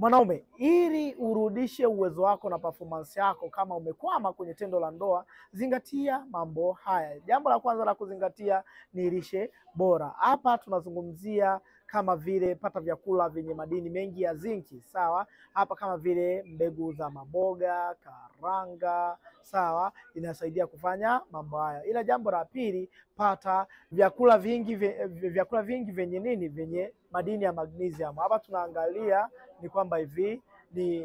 Mwanaume, ili urudishe uwezo wako na performance yako kama umekwama kwenye tendo la ndoa, zingatia mambo haya. Jambo la kwanza la kuzingatia ni lishe bora. Hapa tunazungumzia kama vile pata vyakula vyenye madini mengi ya zinki, sawa? Hapa kama vile mbegu za maboga, karanga, sawa? Inasaidia kufanya mambo haya. Ila jambo la pili, pata vyakula vingi vyenye nini? Vyenye madini ya magnesium. Hapa tunaangalia ni kwamba hivi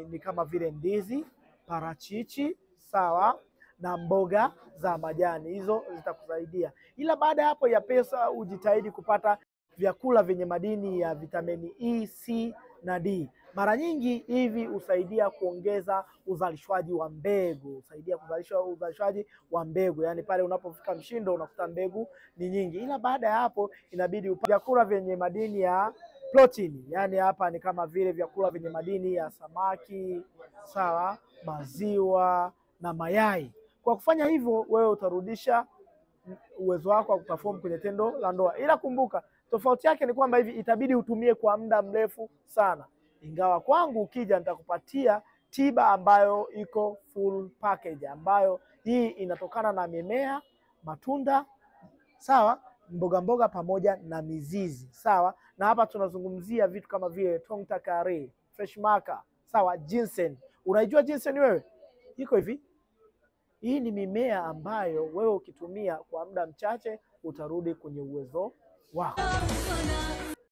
ni kama vile ndizi, parachichi, sawa, na mboga za majani. Hizo zitakusaidia. Ila baada ya hapo ya pesa, ujitahidi kupata vyakula vyenye madini ya vitamini E, C na D. Mara nyingi hivi husaidia kuongeza uzalishwaji wa mbegu, yani pale unapofika mshindo unakuta mbegu ni nyingi. Ila baada ya hapo inabidi upate vyakula vyenye madini ya protein, yani hapa ni kama vile vyakula vyenye madini ya samaki, sawa, maziwa na mayai. Kwa kufanya hivyo, wewe utarudisha uwezo wako wa kuperform kwenye tendo la ndoa. Ila kumbuka, tofauti yake ni kwamba hivi itabidi utumie kwa muda mrefu sana. Ingawa kwangu ukija nitakupatia tiba ambayo iko full package, ambayo hii inatokana na mimea, matunda, sawa, mboga pamoja na mizizi, sawa. Na hapa tunazungumzia vitu kama vile tongta kare, fresh maca, sawa, ginseng. Unaijua ginseng wewe? Iko hivi. Hii ni mimea ambayo wewe ukitumia kwa muda mchache utarudi kwenye uwezo wako.